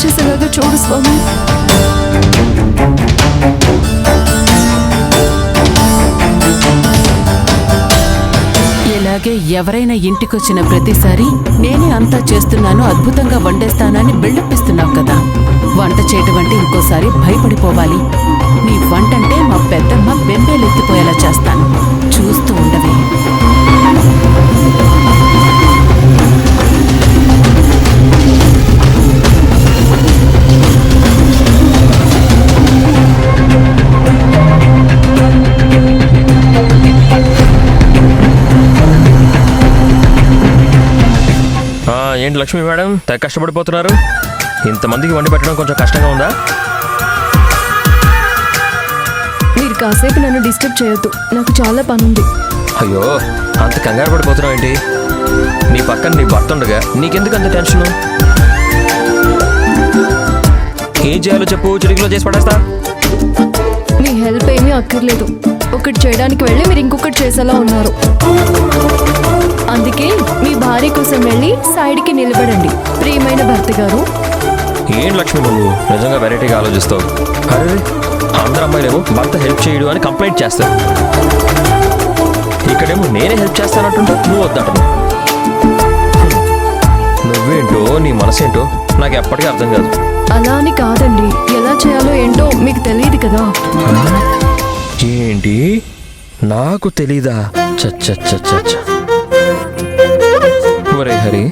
భోంచేసేలాగా చూడు స్వామి. ఇలాగే ఎవరైనా ఇంటికొచ్చిన ప్రతిసారి నేనే అంతా చేస్తున్నాను, అద్భుతంగా వండేస్తానని బిల్డప్ ఇస్తున్నావు కదా. వంట చేయటం అంటే ఇంకోసారి భయపడిపోవాలి. నీ వంటంటే మా పెద్దమ్మ బెంబేలెత్తిపోయేలా చేస్తాను, చూస్తూ ఉండవే. ఏంటి లక్ష్మి మేడం తెగ కష్టపడిపోతున్నారు? ఇంతమందికి వండి పెట్టడం కొంచెం కష్టంగా ఉందా? మీరు కాసేపు నన్ను డిస్టర్బ్ చేయొద్దు, నాకు చాలా పని ఉంది. అయ్యో అంత కంగారు పడిపోతున్నావు ఏంటి? నీ పక్కన నీ భర్త ఉండగా నీకెందుకు అంత టెన్షను? ఏం చేయాలో చెప్పు, చిటికలో చేసి పడేస్తా. మీ హెల్ప్ ఏమీ అక్కర్లేదు. ఒకటి చేయడానికి వెళ్ళి మీరు ఇంకొకటి చేసేలా ఉన్నారు. అందుకే మీ భార్య కోసం వెళ్ళి సైడ్కి నిలబడండి ప్రియమైన భర్త గారు. ఏం లక్ష్మి నువ్వు నిజంగా వెరైటీగా ఆలోచిస్తావు. అరే అందరు అమ్మాయిలేమో భర్త హెల్ప్ చేయడు అని కంప్లైంట్ చేస్తావు, ఇక్కడేమో నేనే హెల్ప్ చేస్తానంటుంటా, నువ్వు వద్దంటున్నావు. నువ్వేంటో నీ మనసేంటో నాకు ఎప్పటికీ అర్థం కాదు. అలా అని కాదండి, ఎలా చేయాలో ఏంటో మీకు తెలియదు కదా. ఏంటి నాకు తెలీదా? చచ్చ ఒరే హరి,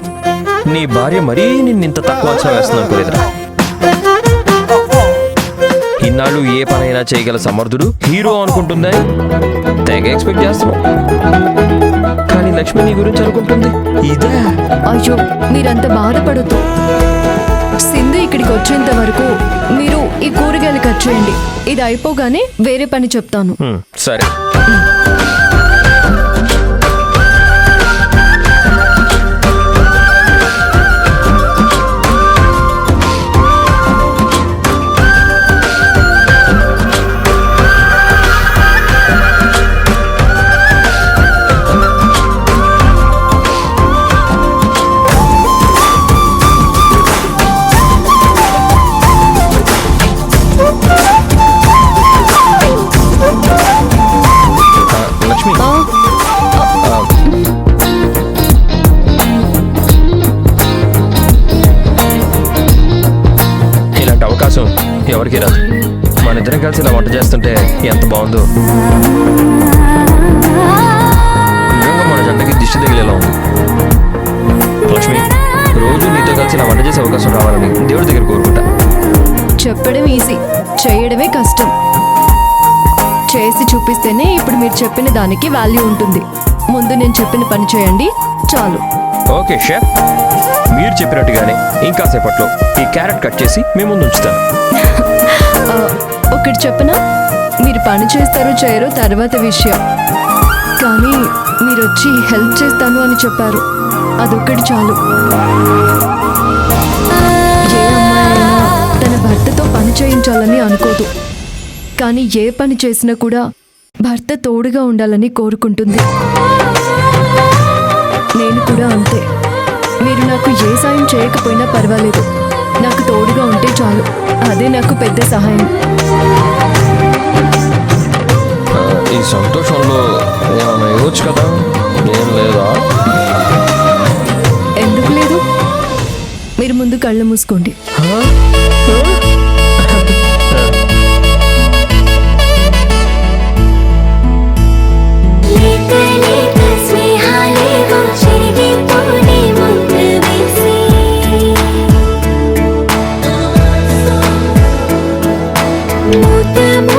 నీ భార్య మరీ నిన్నింత తక్కువ అంచనా వేస్తుంది అనుకోలేదురా. ఇన్నాళ్ళు ఏ పనైనా చేయగల సమర్థుడు హీరో అనుకుంటుందని తెగ ఎక్స్పెక్ట్ చేస్తున్నావు, కానీ లక్ష్మి నీ గురించి అనుకుంటుంది ఇదే. అయ్యో మీరంత బాధపడద్దు. సింధు ఇక్కడికి వచ్చేంత వరకు మీరు ఈ కూరగాయలు కట్ చేయండి. ఇది అయిపోగానే వేరే పని చెప్తాను. సరే. ఎవరికి రాదు. మన ఇద్దరం కలిసి ఇలా వంట చేస్తుంటే ఎంత బాగుందో. నిజంగా మన జంటకి దిష్టి తగిలేలా ఉంది. లక్ష్మి రోజు నీతో కలిసి ఇలా వంట చేసే అవకాశం రావాలని దేవుడి దగ్గర కోరుకుంటా. చెప్పడం ఈజీ, చేయడమే కష్టం. చేసి చూపిస్తేనే ఇప్పుడు మీరు చెప్పిన దానికి వాల్యూ ఉంటుంది. ముందు నేను చెప్పిన పని చేయండి చాలు. ఓకే షెఫ్, మీరు చెప్పినట్టుగానే ఇంకా సేపట్లో ఈ క్యారెట్ కట్ చేసి మీ ముందు ఉంచుతాను. ఒకటి చెప్పనా, మీరు పని చేస్తారో చేయరో తర్వాత విషయం, కానీ మీరు వచ్చి హెల్ప్ చేస్తాను అని చెప్పారు, అదొక్కటి చాలు. ఏ అమ్మాయి తన భర్తతో పని చేయించాలని అనుకోదు, కానీ ఏ పని చేసినా కూడా భర్త తోడుగా ఉండాలని కోరుకుంటుంది. నేను కూడా అంతే. మీరు నాకు ఏ సాయం చేయకపోయినా పర్వాలేదు, నాకు తోడుగా ఉంటే చాలు, అదే నాకు పెద్ద సహాయం. ఈ సంతోషంలో ఏమైనా ఇవ్వచ్చు కదా, ఏం లేదా? ఎందుకు లేదు, మీరు ముందు కళ్ళు మూసుకోండి. Muda